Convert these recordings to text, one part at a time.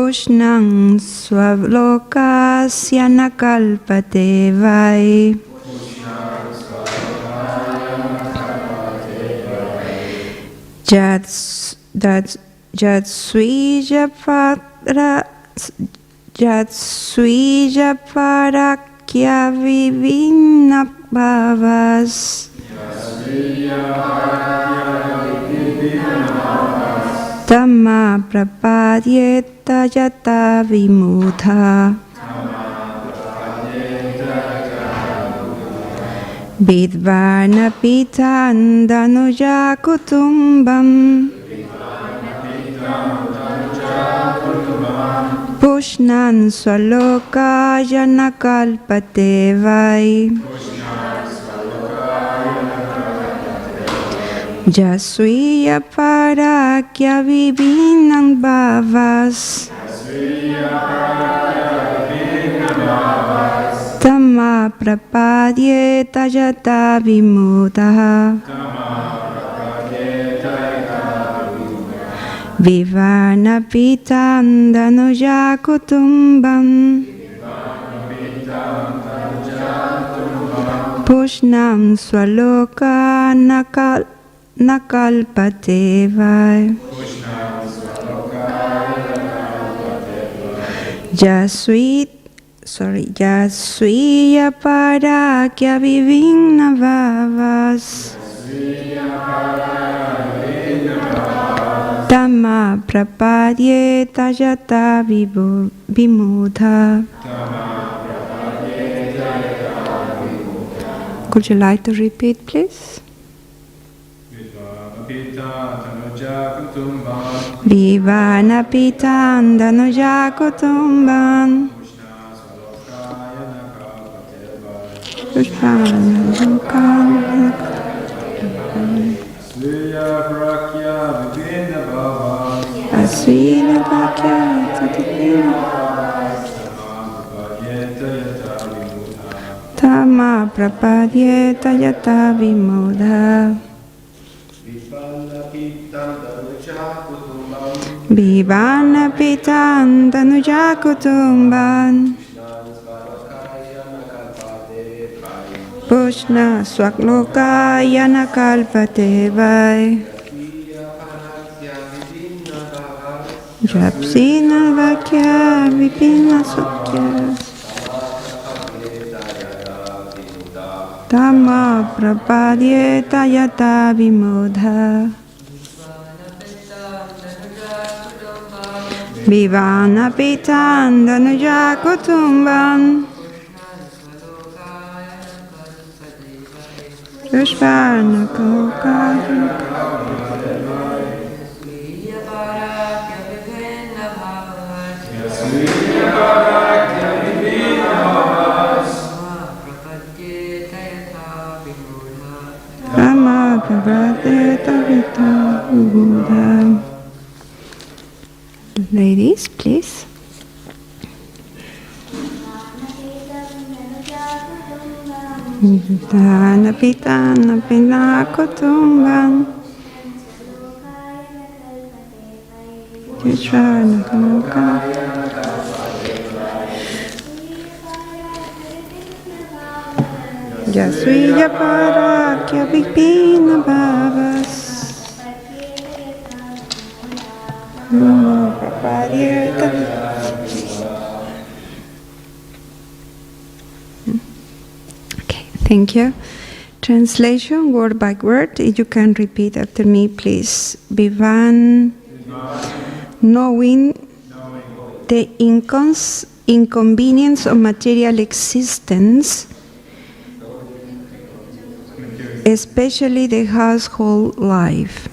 Pushnang Swalokasya Nakalpate Vai. Jatsvija Parakya Vivinna Bhavas. Tamma Prapadyeta Yata Vimudha. Vidvana Pitandanuja Kutumbam. Pushnan Swaloka Yanakalpate Vai. Jasviya Parakya Vivinang Bhavas. Tamma Prapadyeta Yata Vimudha. Vivana Pitandanuja Kutumbam. Pushnam Swaloka Nakalpate Vai. Jasviya Parakya Vivinna Bhavas. Tamma Prapadyeta Yata Vimudha. Could you like to repeat, please? Vivana Pitandanuja Kutumbam. Asvina Bhakya Tamma Prapadyeta Yata Vimudha. Vivana Pitandanuja Kutumbam. Pushna Swakloka Yanakalpate Vai. Japsina Vakya Vipina Sukya. Tamma Prapadyeta Yata Vimudha. Vivana Pitandanuja Kutumbam. Pushpana Kokaya. Ladies, please. Pitana Pitana Kutumbam. Krishna Jasviya Parakya Vipina Bhavas. Okay, thank you. Translation word by word. You can repeat after me, please. Vivan, knowing the inconvenience of material existence, especially the household life.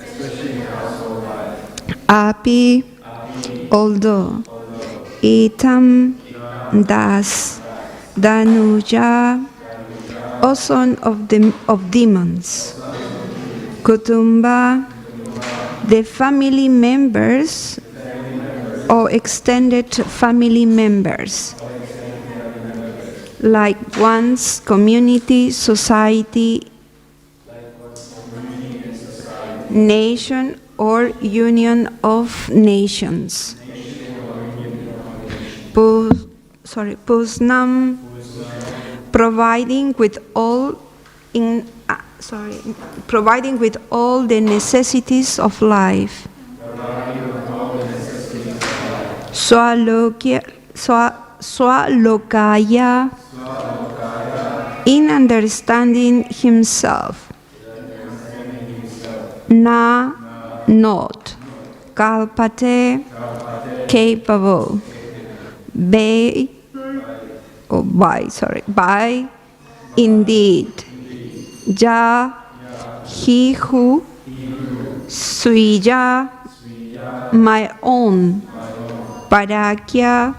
Api, although, Itam, Das, Danuja, O son of demons, Kutumba, the family members or extended family members, like one's community, society, nation, or union of nations. Pusnam, providing with all the necessities of life. Swalokaya, in understanding himself. Na, not. Kalpate, capable. By, indeed. Ja, he who. Swija, my own. Parakya,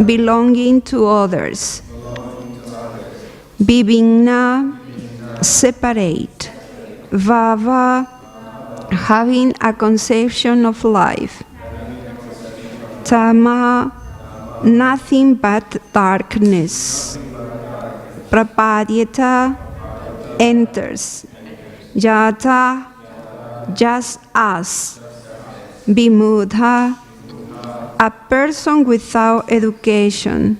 belonging to others. Vibhingna, separate. Vava, having a conception of life. Tama, nothing but darkness. Prapadyata, enters. Jata, just as. Vimudha, a person without education,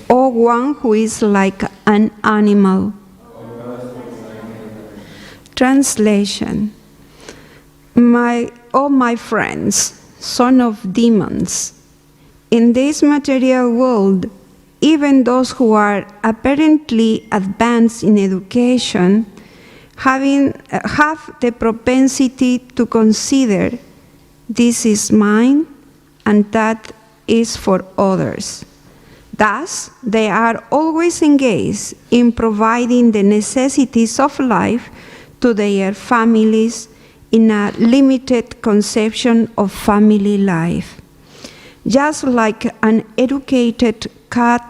or one who is like an animal. Translation. My friends, son of demons, in this material world, even those who are apparently advanced in education have the propensity to consider this is mine and that is for others. Thus, they are always engaged in providing the necessities of life to their families in a limited conception of family life. Just like uneducated cats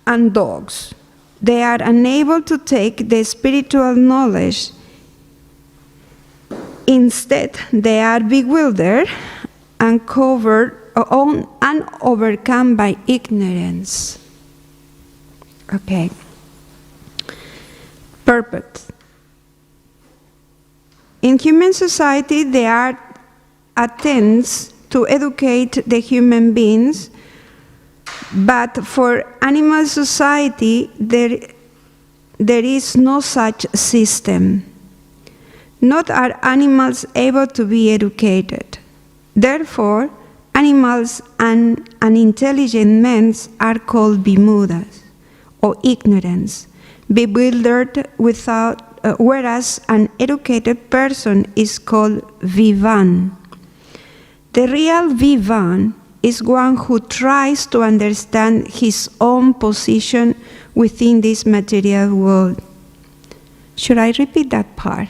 and dogs, they are unable to take the spiritual knowledge. Instead, they are bewildered and overcome by ignorance. Okay. Purpose. In human society, there are attempts to educate the human beings, but for animal society, there is no such system. Not are animals able to be educated. Therefore, animals and unintelligent men are called vimudas, or ignorance, bewildered whereas an educated person is called vivan. The real vivan is one who tries to understand his own position within this material world. Should I repeat that part?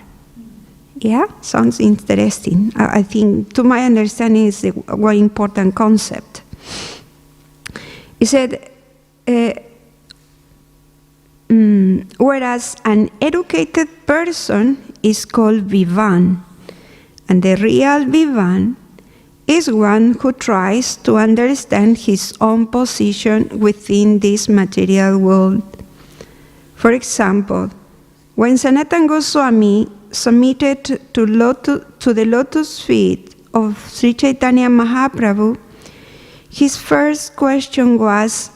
Yeah, sounds interesting. I think, to my understanding, it's a very important concept. He said, whereas an educated person is called vivan, and the real vivan is one who tries to understand his own position within this material world. For example, when Sanatana Goswami submitted to the lotus feet of Sri Chaitanya Mahaprabhu, his first question was,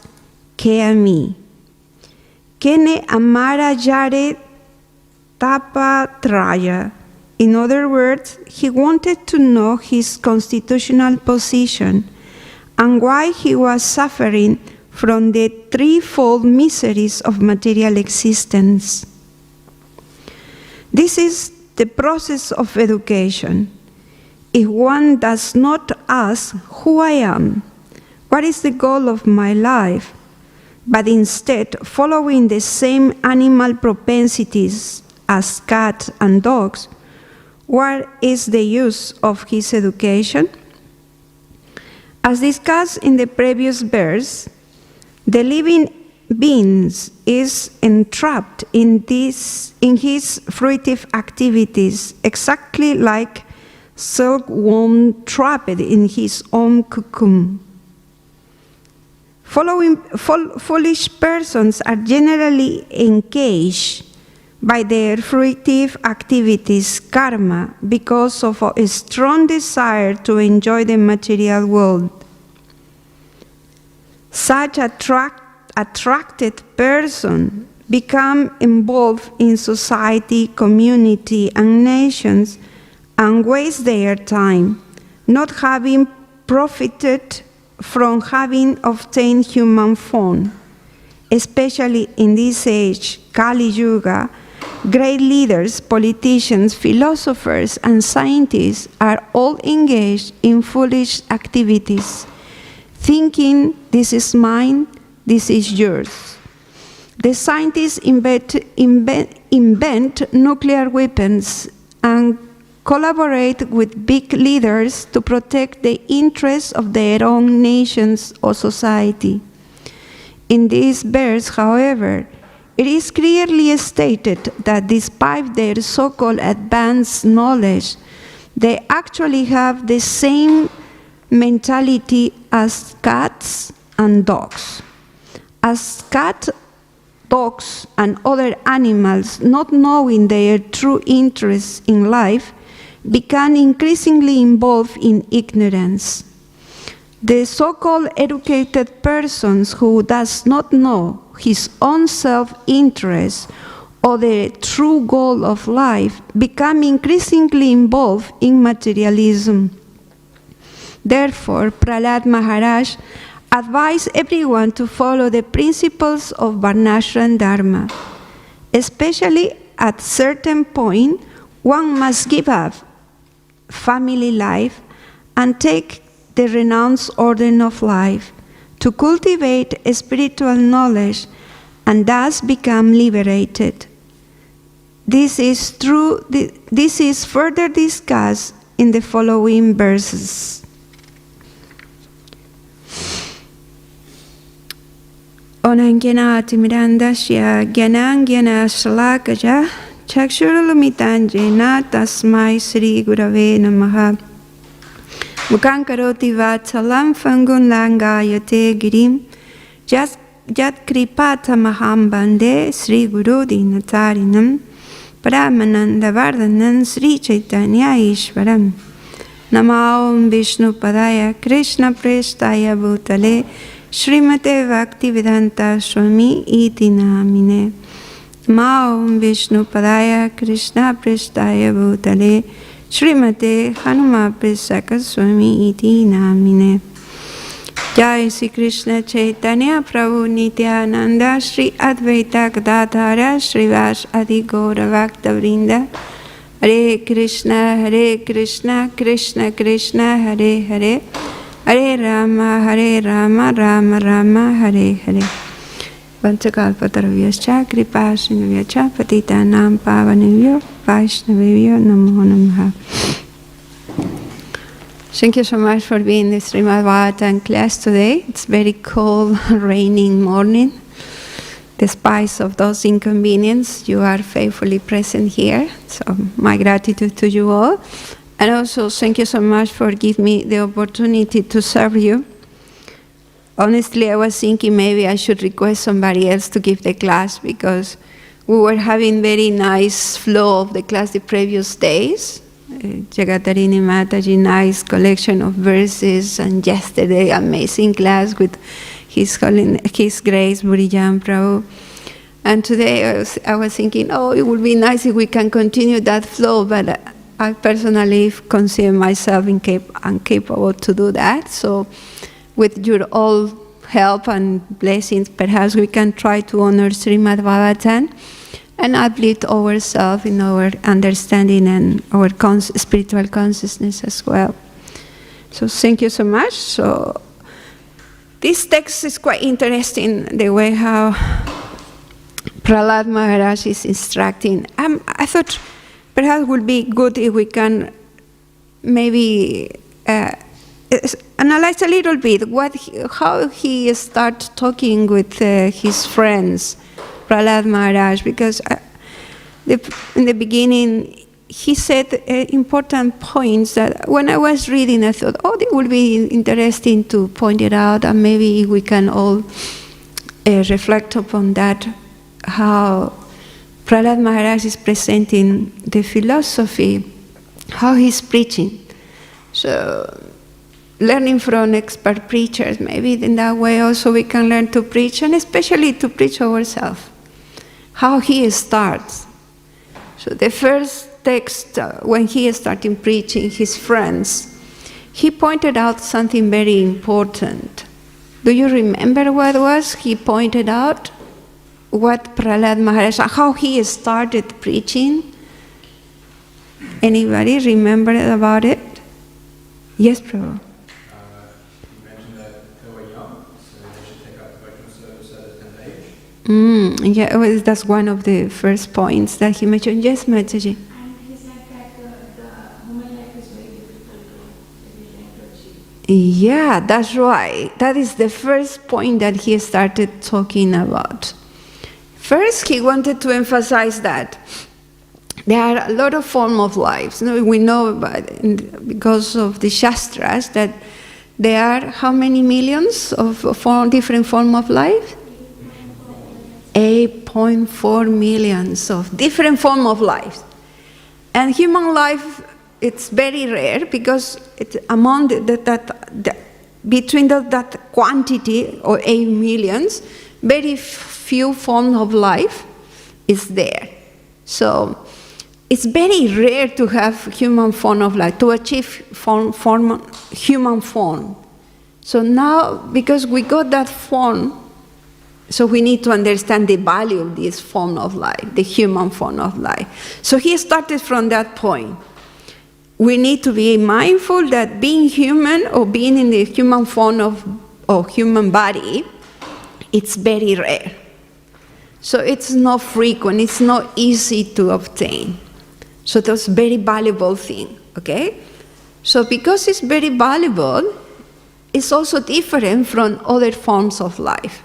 ¿Qué a mí? Kene amara yare tapa traya. In other words, he wanted to know his constitutional position and why he was suffering from the threefold miseries of material existence. This is the process of education. If one does not ask who I am, what is the goal of my life, but instead following the same animal propensities as cats and dogs, what is the use of his education? As discussed in the previous verse, the living being is entrapped in his fruitive activities, exactly like silkworm trapped in his own cocoon. Foolish persons are generally engaged by their fruitive activities, karma, because of a strong desire to enjoy the material world. Such attracted person become involved in society, community, and nations, and waste their time, not having profited from having obtained human form. Especially in this age, Kali Yuga, great leaders, politicians, philosophers, and scientists are all engaged in foolish activities, thinking this is mine, this is yours. The scientists invent nuclear weapons and collaborate with big leaders to protect the interests of their own nations or society. In this verse, however, it is clearly stated that despite their so-called advanced knowledge, they actually have the same mentality as cats and dogs. As cats, dogs, and other animals, not knowing their true interests in life, become increasingly involved in ignorance. The so-called educated persons who does not know his own self-interest or the true goal of life become increasingly involved in materialism. Therefore, Prahlad Maharaj advised everyone to follow the principles of Varnashram Dharma. Especially at certain point, one must give up family life and take the renounced order of life to cultivate spiritual knowledge and thus become liberated. This is further discussed in the following verses. Onangyana timirandasya gyanangyana shalakaja chakshurulumitanjena tasmai Sri Gurave Namaha. Mukankaroti vatsalam fangun langayate girim jat kripata maham bande Sri Guru dinatarinam Paramananda Vardhanan Sri Chaitanya Ishwaram. Namo Vishnu Padaya Krishna Prestaya Bhutale Śrīmate Bhaktivedanta Swami iti namine. Namo Vishnu Padaya Krishna Prestaya Bhutale Śrīmate Hanuma Pesaka Swami iti namine. Jai Sri Krishna Chaitanya Prabhu Nityananda Sri Advaita Gadadhara Srivas Adi Gaura Bhakta Vrinda. Hare Krishna Krishna Krishna Hare Hare Hare Rama Rama Rama Hare Hare. Vanchakalpatarvyascha kripasindhyascha patitanam pavanebhyo vaishnavebhyo namo namaha. Thank you so much for being in the Śrīmad Bhāgavatam class today. It's very cold, raining morning. Despite of those inconveniences, you are faithfully present here. So my gratitude to you all. And also thank you so much for giving me the opportunity to serve you. Honestly, I was thinking maybe I should request somebody else to give the class because we were having very nice flow of the class the previous days. Jagatarini Mataji, nice collection of verses, and yesterday amazing class with His Grace Burijan Prabhu. And today I was thinking, it would be nice if we can continue that flow, but I personally consider myself incapable to do that. So with your all help and blessings, perhaps we can try to honor Śrīmad Bhāgavatam and uplift ourselves in our understanding and our spiritual consciousness as well. So thank you so much. So this text is quite interesting, the way how Prahlad Maharaj is instructing. I thought perhaps it would be good if we can maybe analyze a little bit how he started talking with his friends, Prahlad Maharaj, because in the beginning he said important points that when I was reading I thought, it would be interesting to point it out, and maybe we can all reflect upon that, how Prahlad Maharaj is presenting the philosophy, how he's preaching. So, learning from expert preachers, maybe in that way also we can learn to preach, and especially to preach ourselves. How he starts. So the first text, when he started preaching his friends, he pointed out something very important. Do you remember what it was? He pointed out what Prahlad Maharaj, how he started preaching. Anybody remember about it? Yes, Prabhu. You mentioned that they were young, so they should take up devotional service at a tender age. Yeah, well, that's one of the first points that he mentioned. Yes, Mataji. And he said that the human life is very difficult to achieve. Yeah, that's right. That is the first point that he started talking about. First, he wanted to emphasize that there are a lot of forms of lives. We know because of the Shastras that there are how many millions of different forms of life? 8.4 millions of different forms of life. And human life, it's very rare because it's among between that quantity, or 8 millions, very few forms of life is there. So it's very rare to have human form of life, to achieve human form. So now, because we got that form, so we need to understand the value of this form of life, the human form of life. So he started from that point. We need to be mindful that being human or being in the human form of human body, it's very rare. So it's not frequent, it's not easy to obtain. So that's a very valuable thing, okay? So because it's very valuable, it's also different from other forms of life.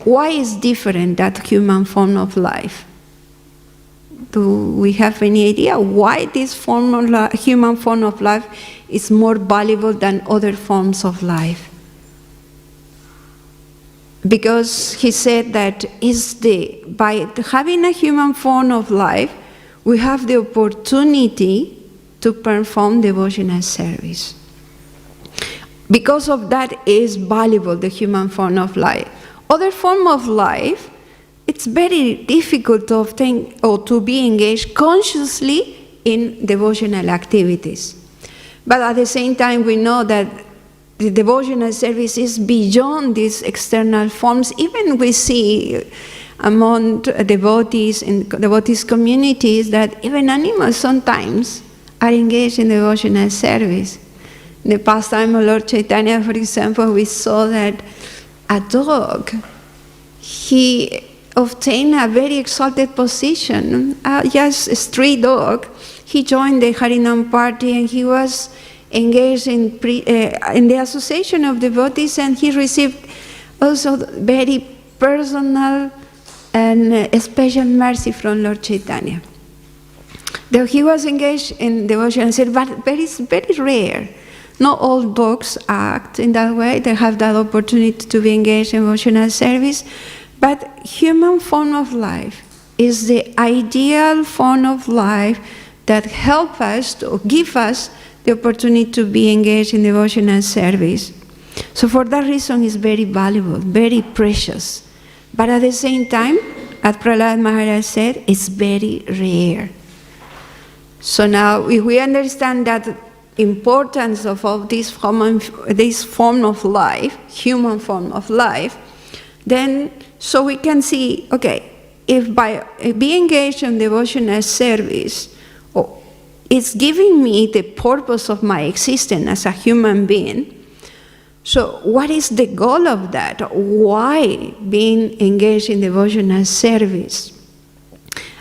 Why is different that human form of life? Do we have any idea why this human form of life is more valuable than other forms of life? Because he said that by having a human form of life, we have the opportunity to perform devotional service. Because of that is valuable, the human form of life. Other form of life, it's very difficult to obtain or to be engaged consciously in devotional activities. But at the same time, we know that the devotional service is beyond these external forms. Even we see among devotees in devotees communities that even animals sometimes are engaged in devotional service. In the past time of Lord Chaitanya, for example, we saw that a dog, he obtained a very exalted position, just a stray dog. He joined the Harinam party and he was engaged in the association of devotees, and he received also very personal and special mercy from Lord Chaitanya. Though he was engaged in devotional service, but it's very rare. Not all dogs act in that way. They have that opportunity to be engaged in devotional service. But human form of life is the ideal form of life that helps us or give us the opportunity to be engaged in devotional service. So for that reason, it's very valuable, very precious. But at the same time, as Prahlad Maharaj said, it's very rare. So now, if we understand that importance of all this form of life, human form of life, then so we can see, okay, if by being engaged in devotional service, it's giving me the purpose of my existence as a human being. So what is the goal of that? Why being engaged in devotional service?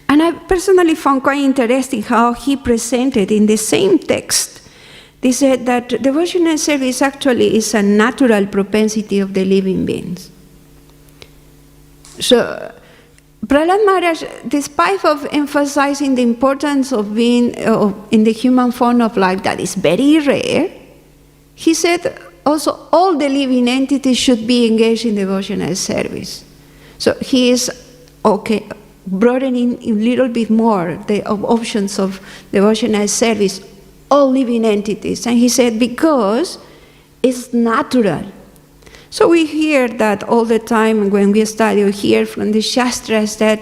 And I personally found quite interesting how he presented in the same text. They said that devotional service actually is a natural propensity of the living beings. So Prahlad Maharaj, despite of emphasizing the importance of being in the human form of life that is very rare, he said also all the living entities should be engaged in devotional service. So he is okay, broadening a little bit more the options of devotional service, all living entities. And he said, because it's natural. So we hear that all the time when we study or hear from the Shastras that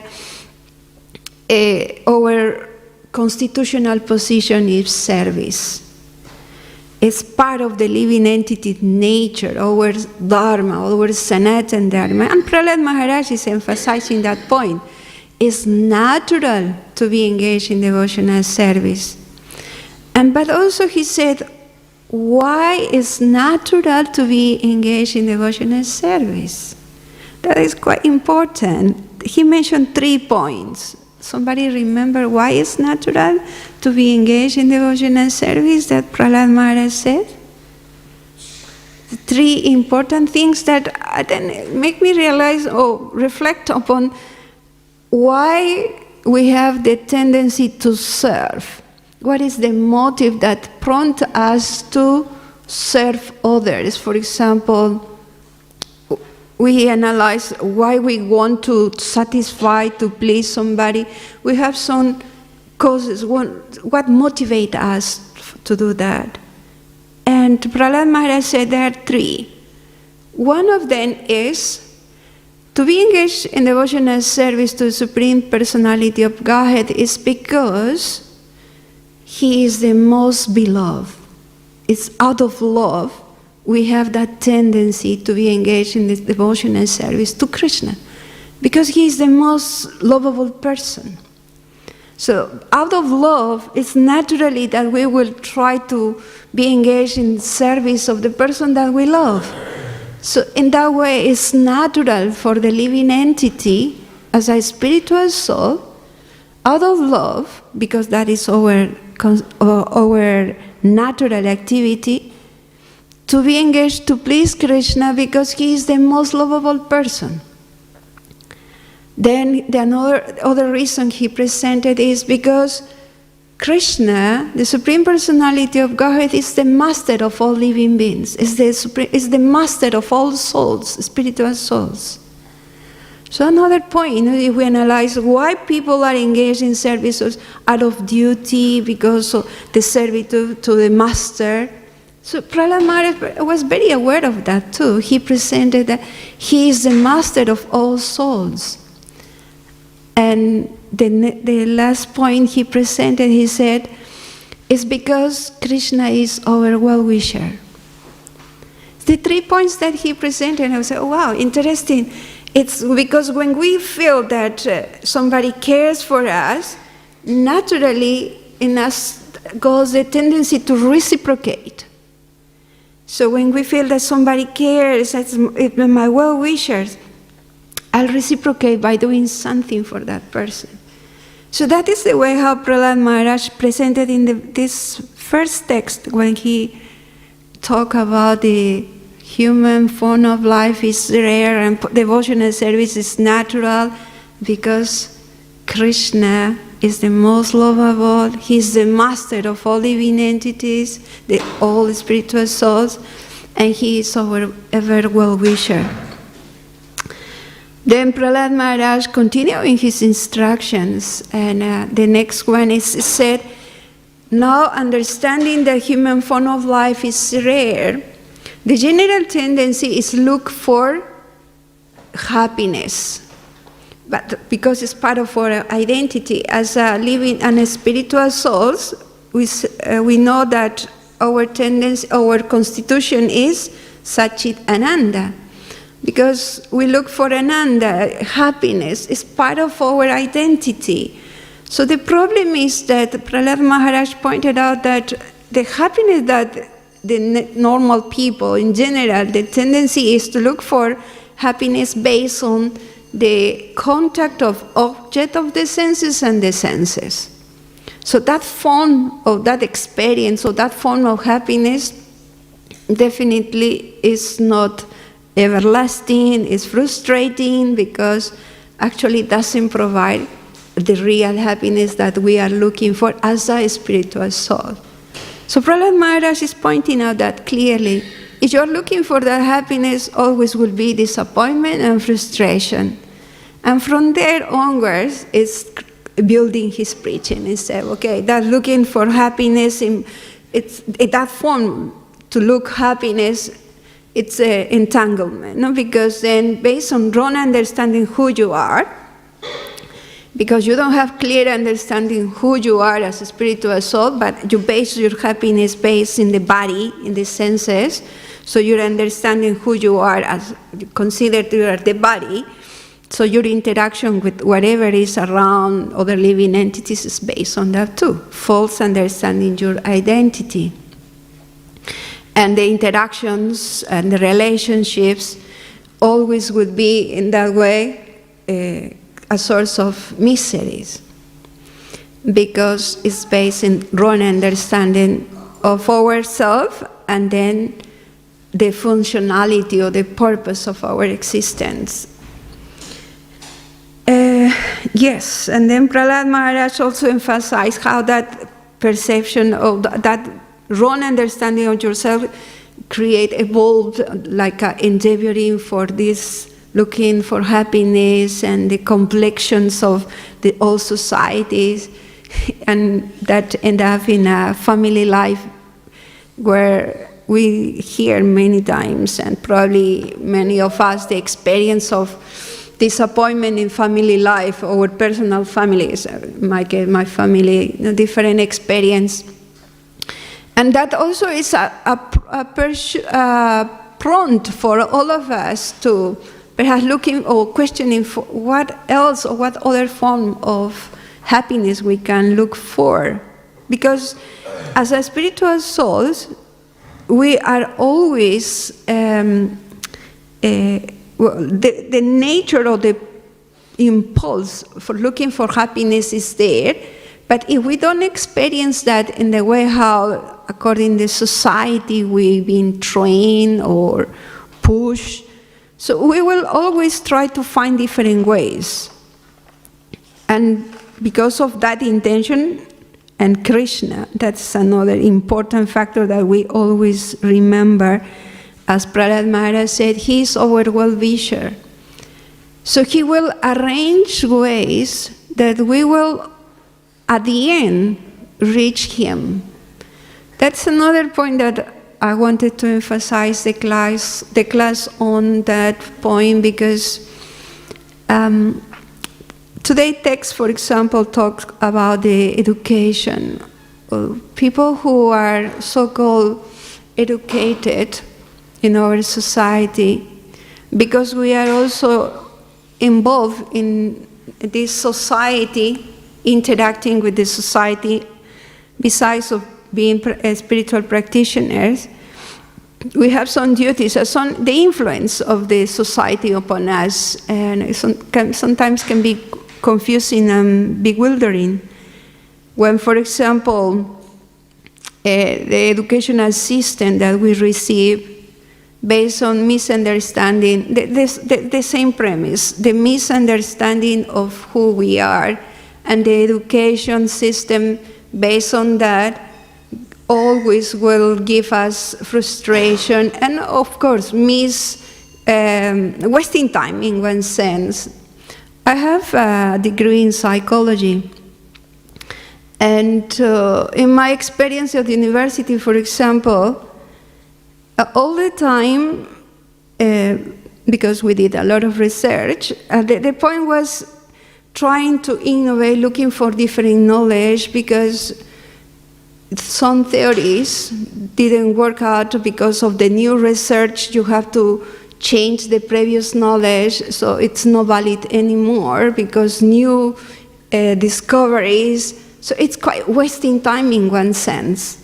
our constitutional position is service. It's part of the living entity's nature, our dharma, our Sanatan dharma. And Prahlad Maharaj is emphasizing that point. It's natural to be engaged in devotional service. But also he said, why is natural to be engaged in devotional service? That is quite important. He mentioned 3 points. Somebody remember why it's natural to be engaged in devotional service that Prahlad Maharaj said? 3 important things that then make me realize or reflect upon why we have the tendency to serve. What is the motive that prompts us to serve others? For example, we analyze why we want to satisfy, to please somebody. We have some causes, what motivates us to do that. And Prahlad Maharaj said there are 3. One of them is to be engaged in devotional service to the Supreme Personality of Godhead is because He is the most beloved. It's out of love we have that tendency to be engaged in this devotional service to Krishna, because He is the most lovable person. So out of love, it's naturally that we will try to be engaged in service of the person that we love. So in that way, it's natural for the living entity as a spiritual soul, out of love, because that is our natural activity, to be engaged to please Krishna because He is the most lovable person. Then the other reason he presented is because Krishna, the Supreme Personality of Godhead, is the master of all living beings, is the master of all souls, spiritual souls. So another point, if we analyze why people are engaged in services out of duty, because of the servitude to the master. So Prahlad Maharaj was very aware of that too. He presented that He is the master of all souls. And the last point he presented, he said, is because Krishna is our well-wisher. The 3 points that he presented, I said, oh, wow, interesting. It's because when we feel that somebody cares for us, naturally in us goes the tendency to reciprocate. So when we feel that somebody cares, it's my well-wishers, I'll reciprocate by doing something for that person. So that is the way how Prahlad Maharaj presented in this first text when he talked about the human form of life is rare and devotional service is natural because Krishna is the most lovable. He is the master of all living entities, all spiritual souls, and He is our ever well-wisher. Then Prahlad Maharaj continuing his instructions, and the next one is said, now understanding that human form of life is rare, the general tendency is look for happiness. But because it's part of our identity as a living and spiritual souls, we know that our tendency, our constitution is Satchit Ananda. Because we look for Ananda, happiness is part of our identity. So the problem is that Prahlad Maharaj pointed out that the happiness that the normal people in general, the tendency is to look for happiness based on the contact of object of the senses and the senses. So that form of that experience or that form of happiness definitely is not everlasting, is frustrating because actually it doesn't provide the real happiness that we are looking for as a spiritual soul. So Prahlad Maharaj is pointing out that clearly, if you are looking for that happiness, always will be disappointment and frustration. And from there onwards, it's building his preaching. He said, okay, that looking for happiness, it's that form to look happiness, it's an entanglement, no? Because then based on wrong understanding who you are, because you don't have clear understanding who you are as a spiritual soul, but you base your happiness based in the body, in the senses, so you're understanding who you are as considered you are the body, so your interaction with whatever is around other living entities is based on that too, false understanding your identity. And the interactions and the relationships always would be in that way a source of miseries, because it's based in wrong understanding of ourselves and then the functionality or the purpose of our existence. Yes, and then Prahlad Maharaj also emphasized how that perception of that wrong understanding of yourself evolved like endeavoring for this, looking for happiness and the complexions of all societies, and that end up in a family life where we hear many times, and probably many of us, the experience of disappointment in family life, our personal families, my family, a different experience. And that also is a prompt for all of us to perhaps looking or questioning for what else or what other form of happiness we can look for. Because as a spiritual souls, we are always, the nature of the impulse for looking for happiness is there, but if we don't experience that in the way how, according to society, we've been trained or pushed, so we will always try to find different ways. And because of that intention, and Krishna, that's another important factor that we always remember. As Prahlad Maharaj said, he is our well-wisher. So he will arrange ways that we will, at the end, reach him. That's another point that I wanted to emphasize the class on that point, because today's text, for example, talks about the education. People who are so-called educated in our society, because we are also involved in this society, interacting with the society, besides of being spiritual practitioners, we have some duties, the influence of the society upon us, and sometimes can be confusing and bewildering. When, for example, the educational system that we receive based on misunderstanding, the same premise, the misunderstanding of who we are, and the education system based on that always will give us frustration and, of course, wasting time in one sense. I have a degree in psychology, and in my experience at the university, for example, all the time, because we did a lot of research, the point was trying to innovate, looking for different knowledge, because some theories didn't work out because of the new research. You have to change the previous knowledge, so it's not valid anymore because new discoveries. So it's quite wasting time in one sense.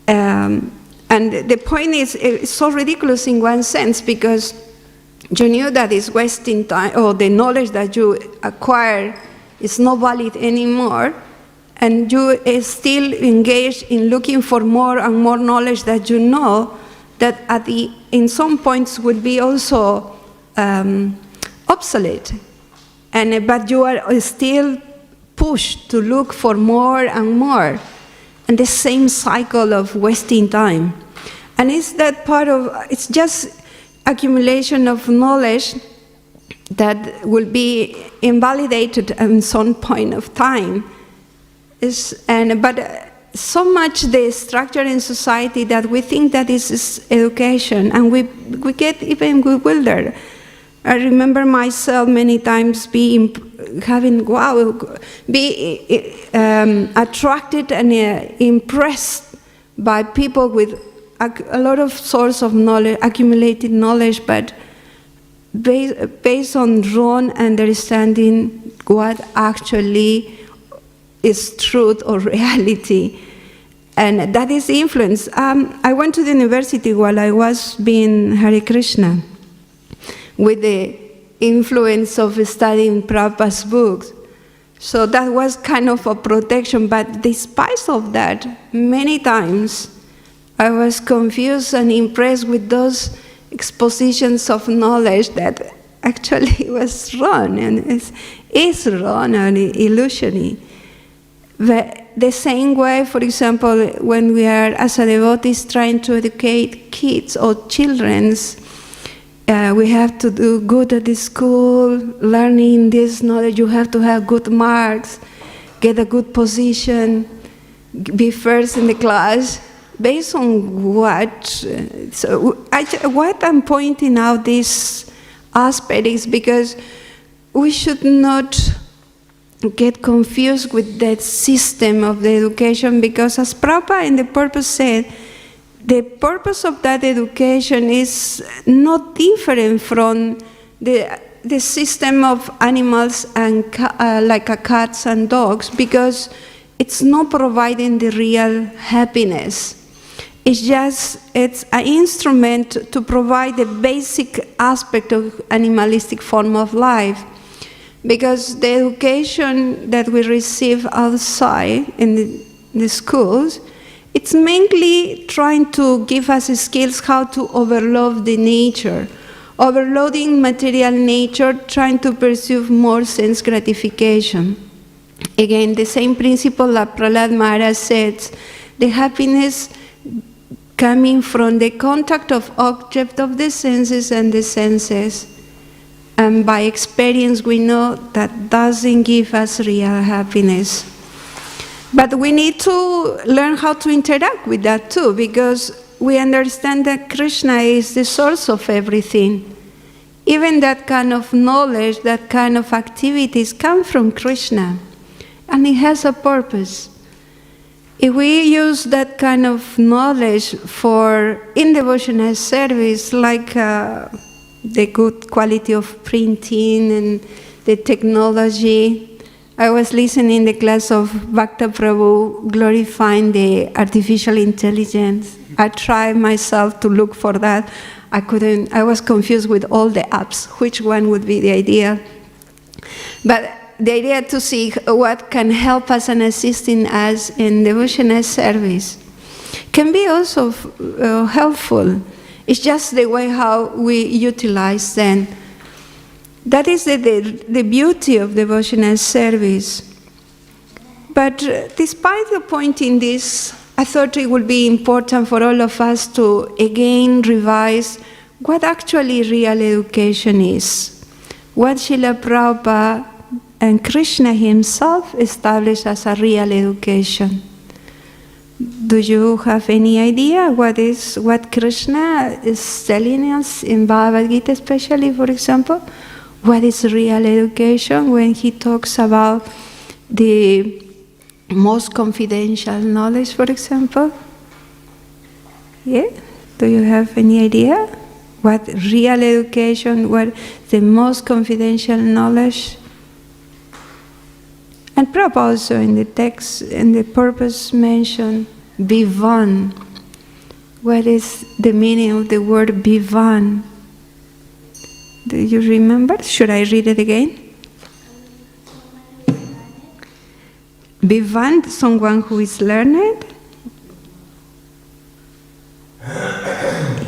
And the point is, it's so ridiculous in one sense, because you knew that it's wasting time, or the knowledge that you acquire is not valid anymore, and you are still engaged in looking for more and more knowledge that you know, that in some points would be also obsolete. But you are still pushed to look for more and more, and the same cycle of wasting time. And it's just accumulation of knowledge that will be invalidated at some point of time. But so much the structure in society that we think that this is education, and we get even bewildered. I remember myself many times being attracted and impressed by people with a lot of source of knowledge, accumulated knowledge, but based on wrong understanding what actually is truth or reality. And that is influence. I went to the university while I was being Hare Krishna with the influence of studying Prabhupada's books. So that was kind of a protection, but despite of that, many times I was confused and impressed with those expositions of knowledge that actually was wrong and is wrong and illusory. The same way, for example, when we are as a devotees trying to educate kids or children, we have to do good at the school, learning this knowledge, you have to have good marks, get a good position, be first in the class. Based on what? What I'm pointing out this aspect is because we should not get confused with that system of the education, because as Prabhupada in the purpose said, the purpose of that education is not different from the system of animals and like cats and dogs, because it's not providing the real happiness. It's an instrument to provide the basic aspect of animalistic form of life. Because the education that we receive outside in the schools, it's mainly trying to give us skills how to overload the nature, overloading material nature, trying to pursue more sense gratification. Again, the same principle that Prahlad Maharaj says, the happiness coming from the contact of object of the senses and the senses. And by experience, we know that doesn't give us real happiness. But we need to learn how to interact with that too, because we understand that Krishna is the source of everything. Even that kind of knowledge, that kind of activities come from Krishna, and it has a purpose. If we use that kind of knowledge in devotional service, like the good quality of printing and the technology. I was listening in the class of Bhakta Prabhu glorifying the artificial intelligence. I tried myself to look for that. I was confused with all the apps, which one would be the idea. But the idea to see what can help us and assisting us in devotional service can be also helpful. It's just the way how we utilize them. That is the beauty of devotional service. But despite the point in this, I thought it would be important for all of us to again revise what actually real education is. What Srila Prabhupada and Krishna himself established as a real education. Do you have any idea what Krishna is telling us in Bhagavad Gita, especially, for example? What is real education when he talks about the most confidential knowledge, for example? Yeah? Do you have any idea? What real education, what the most confidential knowledge? And Prabhupada also in the text, in the purpose mentioned, Bhivan. What is the meaning of the word Bhivan? Do you remember? Should I read it again? Bhivan, someone who is learned?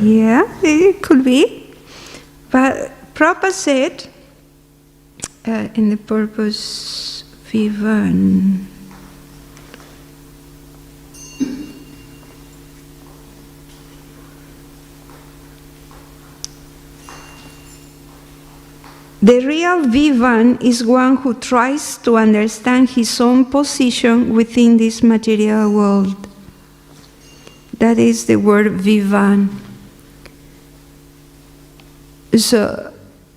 Yeah, it could be. But Prabhupada said in the purpose, Bhivan. The real Vivan is one who tries to understand his own position within this material world. That is the word Vivan. So,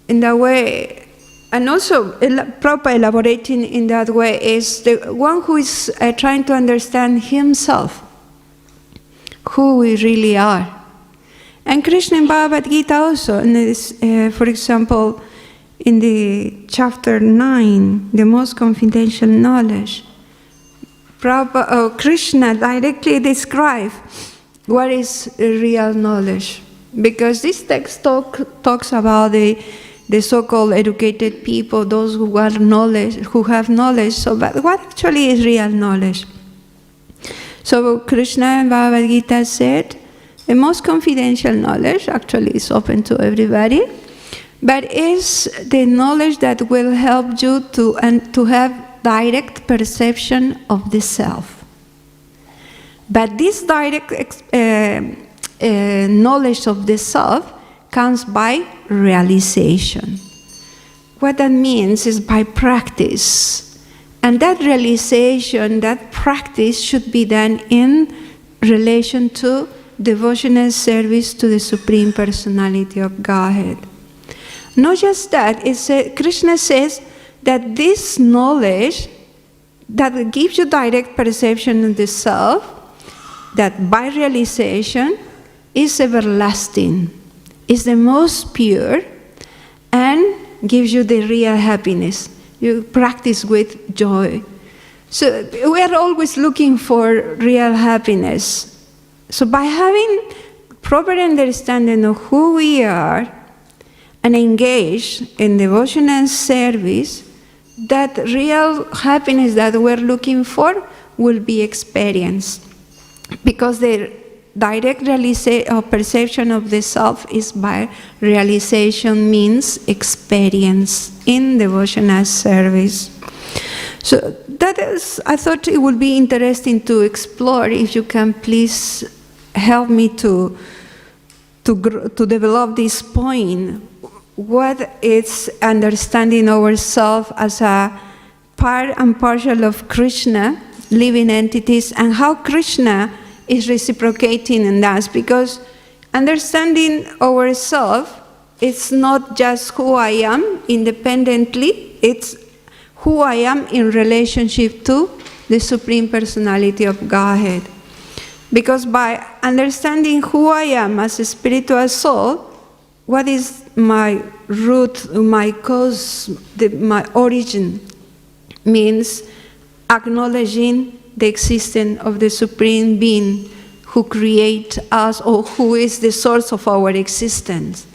in that way, and also proper elaborating in that way, is the one who is trying to understand himself, who we really are. And Krishna in Bhagavad Gita also, in this, for example, in the chapter 9, the most confidential knowledge, Krishna directly describes what is real knowledge. Because this text talks about the so-called educated people, those who have knowledge. So, but what actually is real knowledge? So Krishna in Bhagavad Gita said, the most confidential knowledge actually is open to everybody, but is the knowledge that will help you to have direct perception of the self. But this direct knowledge of the self comes by realization. What that means is by practice. And that realization, that practice should be done in relation to devotional service to the Supreme Personality of Godhead. Not just that, Krishna says that this knowledge that gives you direct perception of the self, that by realization is everlasting, is the most pure, and gives you the real happiness. You practice with joy. So we are always looking for real happiness. So by having proper understanding of who we are and engage in devotional service, that real happiness that we're looking for will be experienced. Because the direct perception of the self is by realization, means experience in devotional service. So that is, I thought it would be interesting to explore. If you can please help me to develop this point. What is understanding ourselves as a part and parcel of Krishna, living entities, and how Krishna is reciprocating in us? Because understanding ourselves, it's not just who I am independently, it's who I am in relationship to the Supreme Personality of Godhead. Because by understanding who I am as a spiritual soul, what is my root, my cause, my origin, means acknowledging the existence of the Supreme Being who creates us, or who is the source of our existence.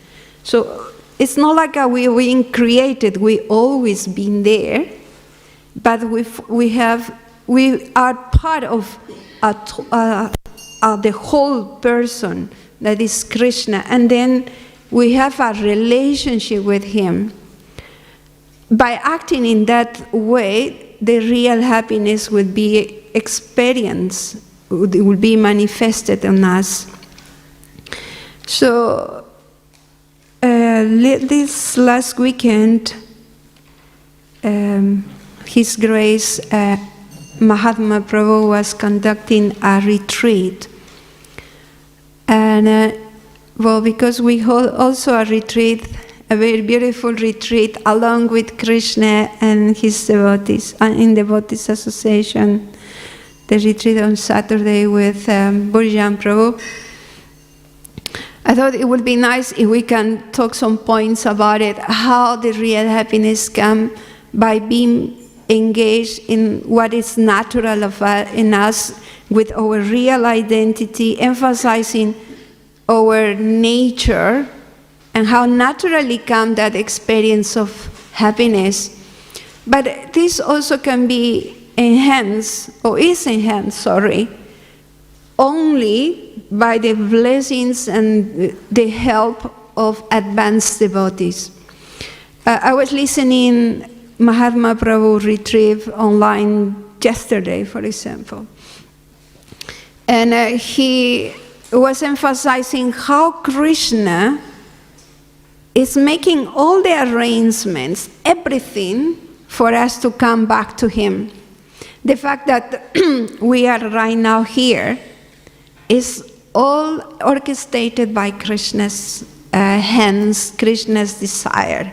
So it's not like we've been created, we've always been there, but we are part of the whole person that is Krishna, and then we have a relationship with him. By acting in that way, the real happiness will be experienced, it will be manifested on us. So this last weekend, His Grace Mahatma Prabhu was conducting a retreat. And because we hold also a retreat, a very beautiful retreat, along with Krishna and his devotees, in Devotees Association, the retreat on Saturday with Burjan Prabhu. I thought it would be nice if we can talk some points about it, how the real happiness comes by being engaged in what is natural in us, with our real identity, emphasizing our nature, and how naturally comes that experience of happiness. But this also can be enhanced, or is enhanced, only by the blessings and the help of advanced devotees. I was listening Mahatma Prabhu retreat online yesterday, for example. And he was emphasizing how Krishna is making all the arrangements, everything, for us to come back to him. The fact that we are right now here is all orchestrated by Krishna's hands, Krishna's desire.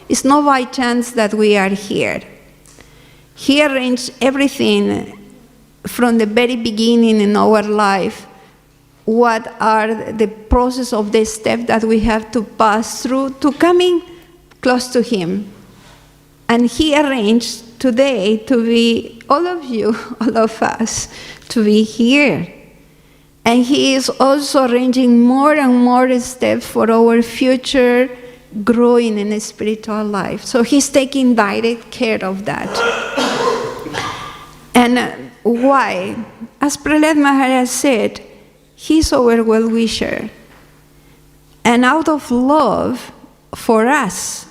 It's not by chance that we are here. He arranged everything from the very beginning in our life. What are the process of the steps that we have to pass through to coming close to him. And he arranged today to be, all of you, all of us, to be here. And he is also arranging more and more steps for our future growing in a spiritual life. So he's taking direct care of that. And why? As Prahlad Maharaj said, he's our well-wisher. And out of love for us,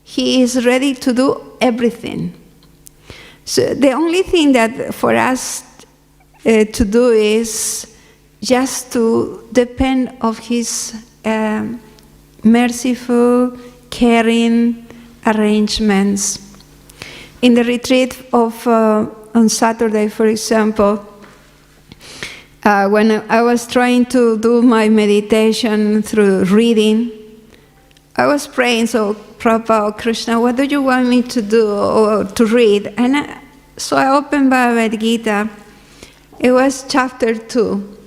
he is ready to do everything. So the only thing that for us to do is just to depend of his merciful, caring arrangements. In the retreat of on Saturday, for example, when I was trying to do my meditation through reading, I was praying, so Prabhupada, Krishna, what do you want me to do or to read? And so I opened Bhagavad Gita. It was chapter 2,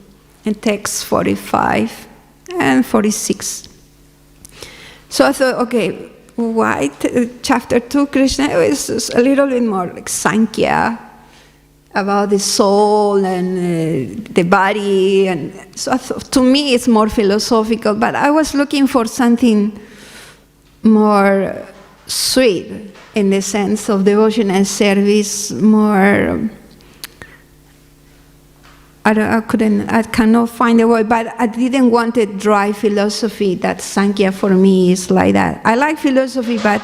in text 45 and 46. So I thought, okay, why chapter 2, Krishna? It was a little bit more like Sankhya, about the soul and the body. And so I thought, to me, it's more philosophical, but I was looking for something more sweet in the sense of devotional service, more, I cannot find a word, but I didn't want a dry philosophy that Sankhya for me is like that. I like philosophy, but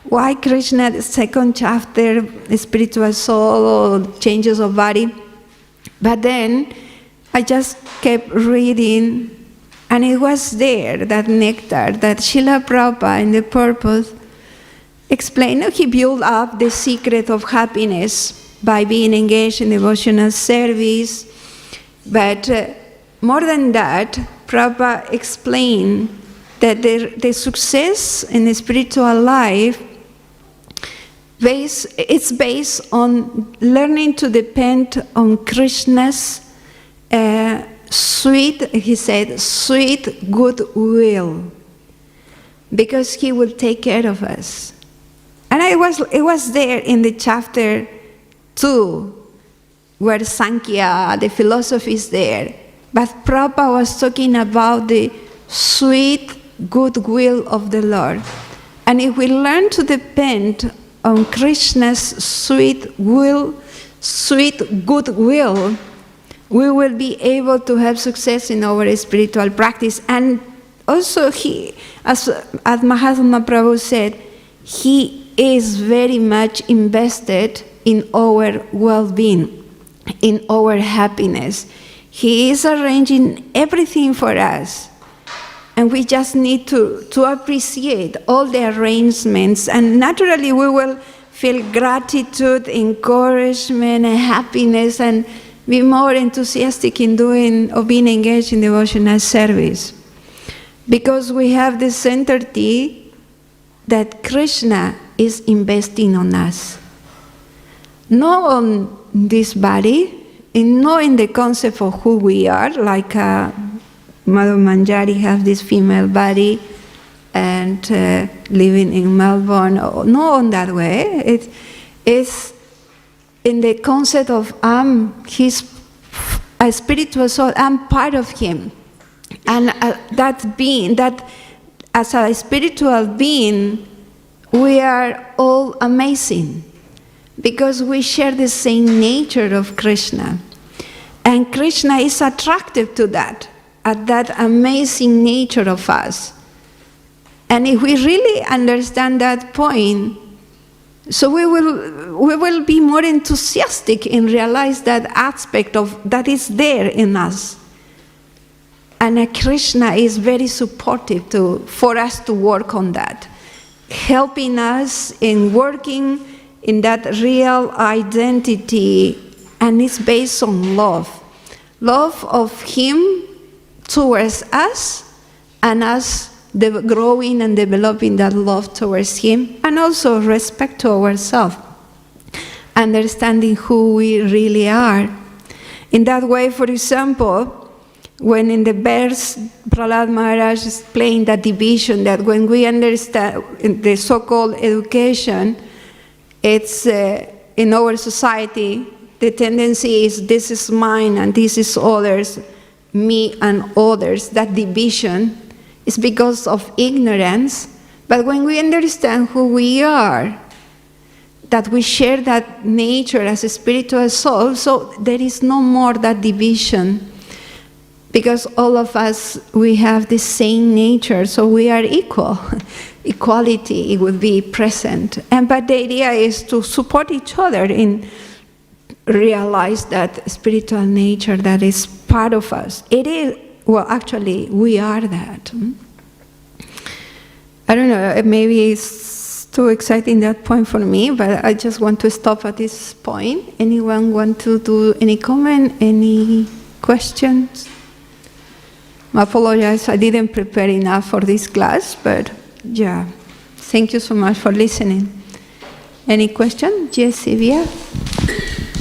why Krishna, the second chapter, the spiritual soul, or changes of body? But then I just kept reading, and it was there, that nectar, that Srila Prabhupada in the purpose explained. He built up the secret of happiness by being engaged in devotional service. But more than that, Prabhupada explained that the success in the spiritual life it's based on learning to depend on Krishna's he said, sweet goodwill, because he will take care of us. And it was there in the chapter 2, where Sankhya, the philosophy is there. But Prabhupada was talking about the sweet goodwill of the Lord. And if we learn to depend on Krishna's sweet goodwill, we will be able to have success in our spiritual practice. And also as Mahatma Prabhu said, he is very much invested in our well-being, in our happiness. He is arranging everything for us. And we just need to appreciate all the arrangements. And naturally we will feel gratitude, encouragement, and happiness, and be more enthusiastic in doing or being engaged in devotional service. Because we have the certainty that Krishna is investing on us. Not on this body, not in the concept of who we are, like Madhu Manjari have this female body and living in Melbourne. Not on that way. It is in the concept of his a spiritual soul, I'm part of him. And that being, that as a spiritual being, we are all amazing because we share the same nature of Krishna. And Krishna is attracted to that, at that amazing nature of us. And if we really understand that point, so we will be more enthusiastic and realize that aspect of that is there in us. And Krishna is very supportive for us to work on that, helping us in working in that real identity, and it's based on love. Love of Him towards us, and us growing and developing that love towards Him, and also respect to ourselves, understanding who we really are. In that way, for example, when in the verse Prahlad Maharaj explained that division, that when we understand the so-called education, it's in our society, the tendency is this is mine and this is others, me and others. That division is because of ignorance. But when we understand who we are, that we share that nature as a spiritual soul, so there is no more that division. Because all of us, we have the same nature, so we are equal. Equality, it would be present. But the idea is to support each other in realize that spiritual nature that is part of us. It is, well, actually, we are that. I don't know, maybe it's too exciting that point for me, but I just want to stop at this point. Anyone want to do any comment, any questions? I apologize, I didn't prepare enough for this class, but yeah, thank you so much for listening. Any question? Yes, Sylvia?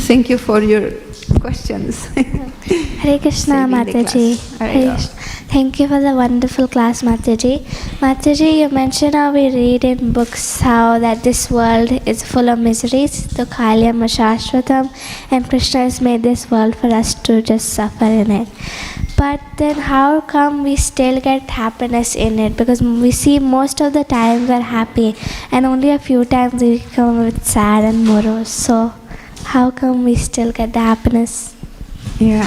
Thank you for your questions. Hare Krishna, Mataji. Thank you for the wonderful class, Mataji. Mataji, you mentioned how we read in books how that this world is full of miseries, the Kalyam Shashvatam, and Krishna has made this world for us to just suffer in it. But then how come we still get happiness in it? Because we see most of the times we're happy, and only a few times we come with sad and morose. So how come we still get the happiness? Yeah,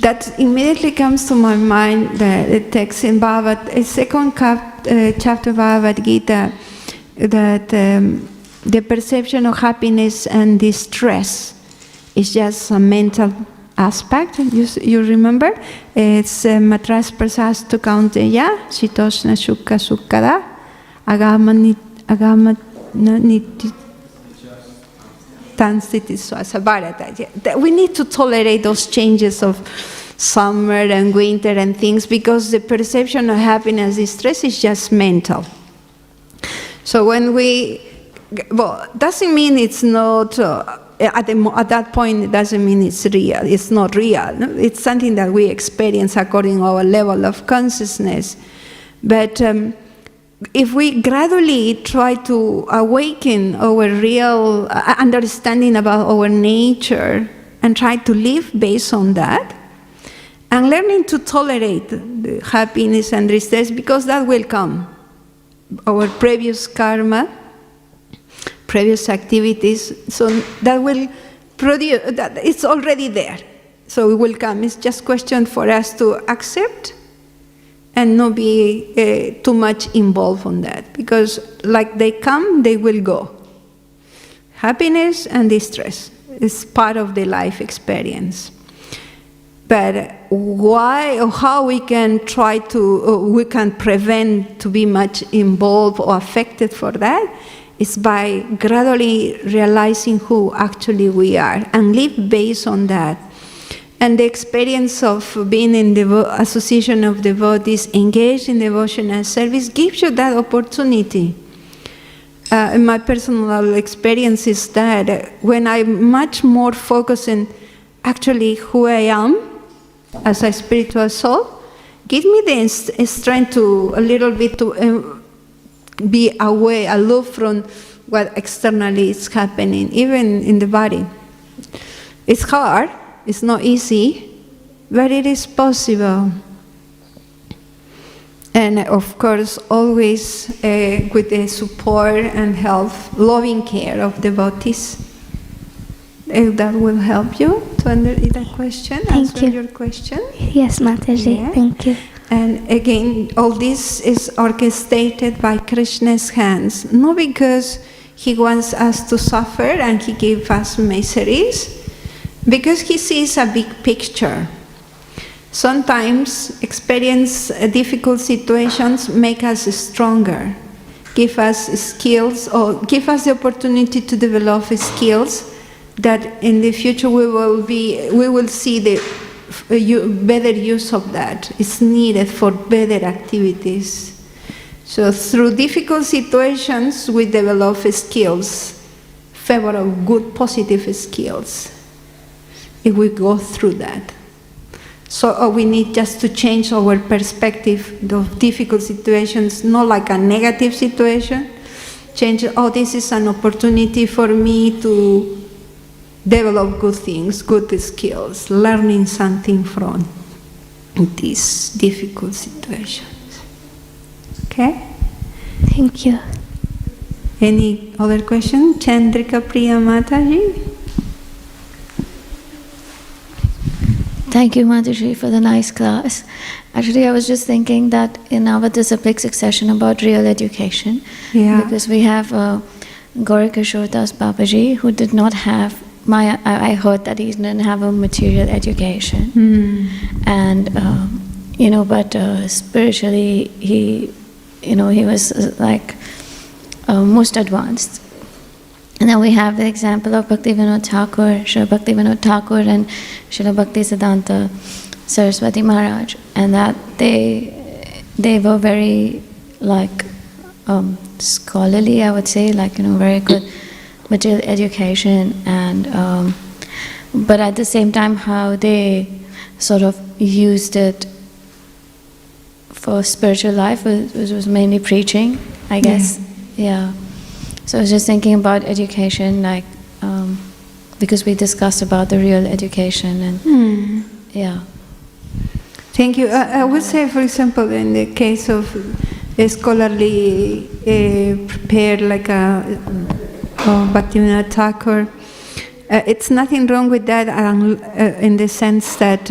that immediately comes to my mind the text in Bhagavad, second chapter of Bhagavad Gita, that the perception of happiness and distress is just a mental aspect. You remember? It's matras prasastu kaunteya, shitoshna shukha sukkada, agama niti tansiti swasa. We need to tolerate those changes of summer and winter and things, because the perception of happiness and distress is just mental. So when doesn't mean it's not, at that point, it doesn't mean it's real. It's not real. It's something that we experience according to our level of consciousness. But if we gradually try to awaken our real understanding about our nature and try to live based on that, and learning to tolerate the happiness and distress, because that will come. Our previous karma, previous activities, so that will produce, that it's already there. So it will come. It's just a question for us to accept and not be too much involved on that. Because like they come, they will go. Happiness and distress is part of the life experience. But why or how we can try to, we can prevent to be much involved or affected for that is by gradually realizing who actually we are and live based on that. And the experience of being in the association of devotees engaged in devotional service gives you that opportunity. In my personal experience is that when I'm much more focused on actually who I am as a spiritual soul, give me the strength to a little bit to be away, aloof from what externally is happening, even in the body. It's hard, it's not easy, but it is possible. And of course, always with the support and help, loving care of devotees. That will help you to answer that question. Thank you. Your question. Yes, Mataji. Yeah. Thank you. And again, all this is orchestrated by Krishna's hands, not because he wants us to suffer and he gives us miseries, because he sees a big picture. Sometimes experience difficult situations make us stronger, give us skills, or give us the opportunity to develop skills that in the future we will see the better use of that. It's needed for better activities. So through difficult situations we develop skills, favorable, good, positive skills, if we go through that. So we need just to change our perspective of difficult situations, not like a negative situation. Change, this is an opportunity for me to develop good things, good skills, learning something from these difficult situations. Okay? Thank you. Any other question? Chandrika Priya Mataji? Thank you, Madhu, for the nice class. Actually, I was just thinking that now there's a big succession about real education. Yeah. Because we have Gaurikishore Das Babaji, who did not have, I heard that he didn't have a material education. And, but spiritually, he was most advanced. And then we have the example of Bhaktivedanta Thakur, Srila Bhaktivedanta Thakur and Srila Bhaktisiddhanta Saraswati Maharaj, and that they were very scholarly, I would say, very good material education, and but at the same time how they sort of used it for spiritual life was mainly preaching, I guess. Yeah. So I was just thinking about education, because we discussed about the real education, and yeah. Thank you. I would say, for example, in the case of a scholarly prepared like a Bhaktivedanta Thakur, it's nothing wrong with that in the sense that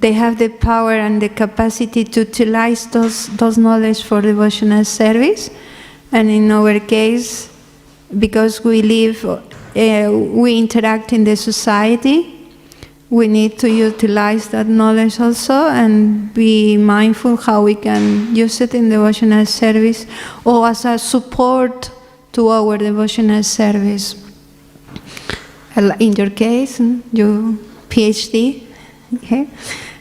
they have the power and the capacity to utilize those knowledge for devotional service. And in our case, because we live, we interact in the society, we need to utilize that knowledge also and be mindful how we can use it in devotional service or as a support to our devotional service. In your case, your PhD, okay?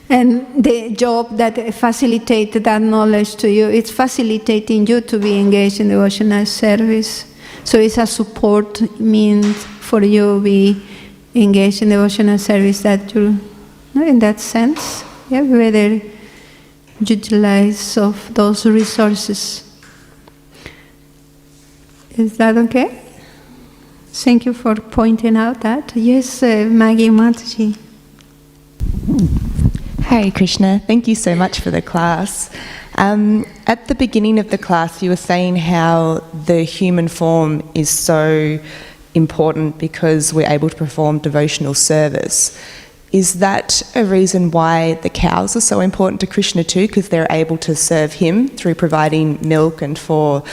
And the job that facilitates that knowledge to you, it's facilitating you to be engaged in devotional service. So it's a support means for you to be engaged in devotional service that you, in that sense, better utilize of those resources. Is that okay? Thank you for pointing out that. Yes, Maggie Mataji. Hare Krishna, thank you so much for the class. At the beginning of the class, you were saying how the human form is so important because we're able to perform devotional service. Is that a reason why the cows are so important to Krishna too, because they're able to serve him through providing milk and for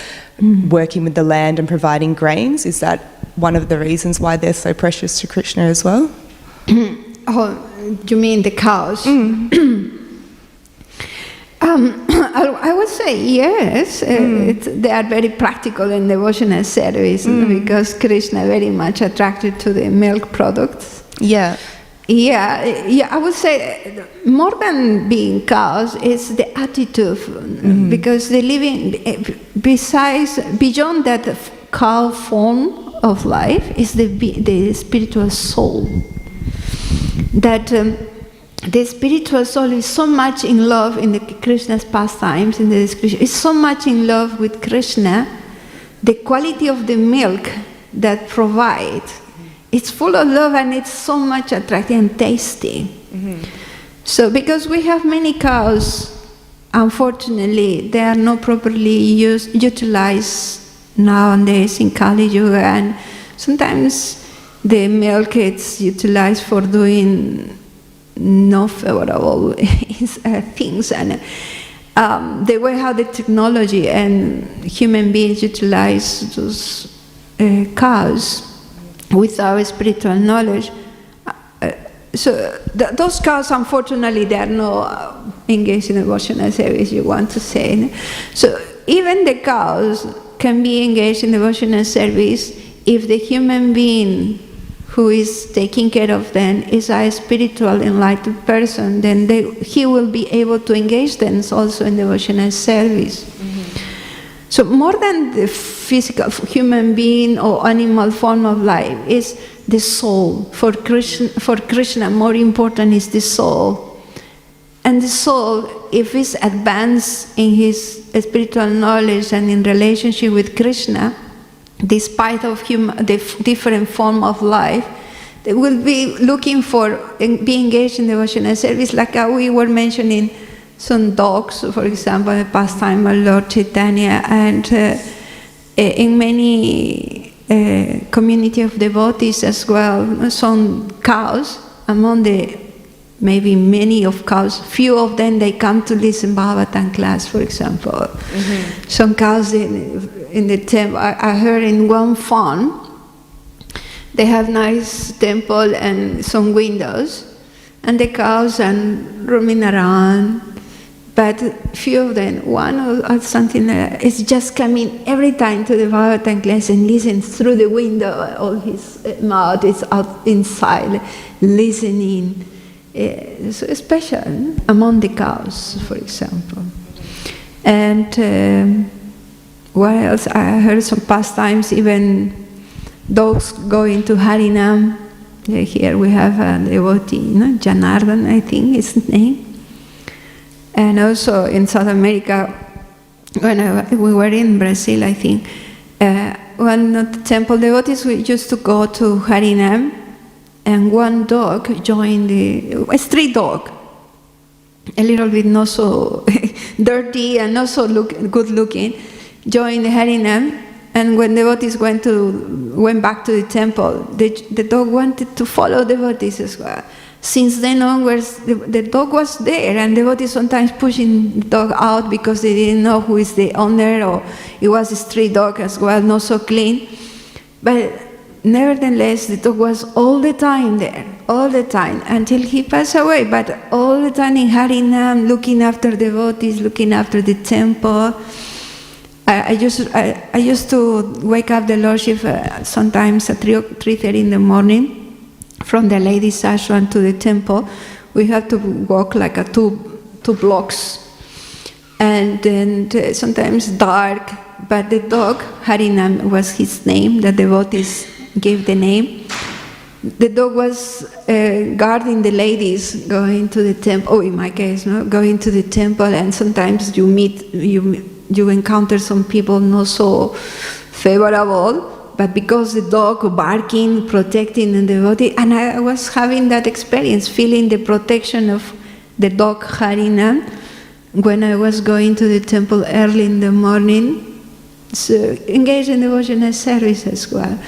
working with the land and providing grains? Is that one of the reasons why they're so precious to Krishna as well? Oh, you mean the cows? I would say yes. They are very practical in devotional service because Krishna is very much attracted to the milk products. Yeah. Yeah, I would say more than being cows, it's the attitude, because the living, beyond that cow form of life, is the spiritual soul. That the spiritual soul is so much in love in the Krishna's pastimes, in the description, is so much in love with Krishna, the quality of the milk that provides, it's full of love and it's so much attractive and tasty. So because we have many cows, unfortunately, they are not properly utilized nowadays in Kali Yuga, and sometimes the milk is utilized for doing no favorable things, and the way how the technology and human beings utilize those cows without spiritual knowledge, those cows, unfortunately, they are not engaged in devotional service, you want to say. So even the cows can be engaged in devotional service if the human being who is taking care of them is a spiritual enlightened person, then he will be able to engage them also in devotional service. So more than the physical human being or animal form of life is the soul. For Krishna, more important is the soul. And the soul, if it's advanced in his spiritual knowledge and in relationship with Krishna, despite of the different form of life, they will be looking for being engaged in devotional service, like we were mentioning some dogs, for example, the pastime of Lord Chaitanya, and in many community of devotees as well, some cows, among the maybe many of cows, few of them they come to listen Bhagavatam class, for example. Some cows in the temple, I heard in one farm, they have nice temple and some windows, and the cows are roaming around, but few of them, one or something like that, is just coming every time to the Bhagavatam class and listen through the window. All his mouth is out inside, listening. So special among the cows, for example. And what else? I heard some pastimes, even dogs going to Harinam. Here we have a devotee, Janardhan, I think is his name. And also in South America, when we were in Brazil, I think, one of the temple devotees, we used to go to Harinam, and one dog joined a street dog, a little bit not so dirty and not so good looking, joined the Harinam. And when devotees went back to the temple, the dog wanted to follow devotees as well. Since then onwards, the dog was there, and devotees sometimes pushing the dog out because they didn't know who is the owner, or it was a street dog as well, not so clean. But nevertheless, the dog was all the time there, all the time, until he passed away. But all the time in Harinam, looking after devotees, looking after the temple. I used to wake up the Lordship sometimes at 3:30 in the morning from the ladies' ashram to the temple. We have to walk like two blocks, and then sometimes dark. But the dog, Harinam was his name, the devotees gave the name. The dog was guarding the ladies going to the temple, in my case, going to the temple, and sometimes you encounter some people not so favorable, but because the dog barking, protecting the devotee, and I was having that experience, feeling the protection of the dog Harinam when I was going to the temple early in the morning, so engaged in devotional service as well.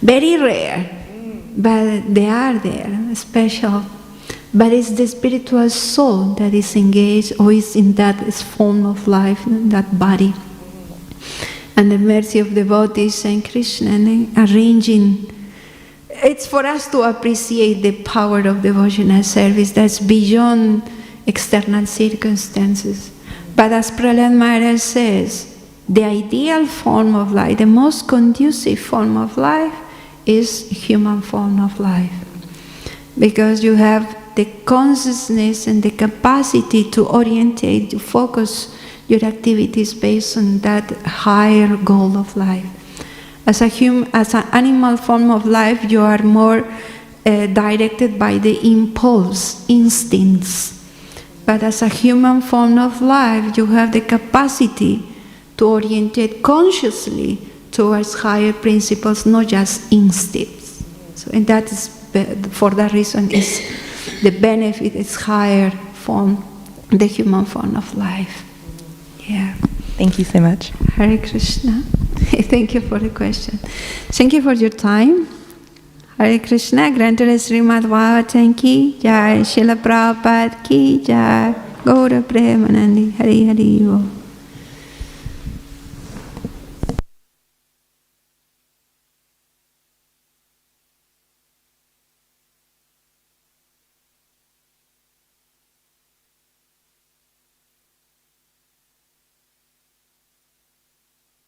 Very rare, but they are there, special. But it's the spiritual soul that is engaged or is in that form of life, in that body. And the mercy of devotees and Krishna arranging. It's for us to appreciate the power of devotional service that's beyond external circumstances. But as Prahlad Maharaj says, the ideal form of life, the most conducive form of life is human form of life. Because you have the consciousness and the capacity to orientate, to focus your activities based on that higher goal of life. As an animal form of life, you are more directed by the impulse, instincts. But as a human form of life, you have the capacity to orientate consciously towards higher principles, not just instincts. So, and that is, for that reason, is the benefit is higher form, the human form of life. Yeah. Thank you so much. Hare Krishna. Thank you for the question. Thank you for your time. Hare Krishna. Granted Śrīmad Bhāgavatam ki jai. Srila Prabhupada ki jai. Gaura Premanandi. Hare Hare Bo.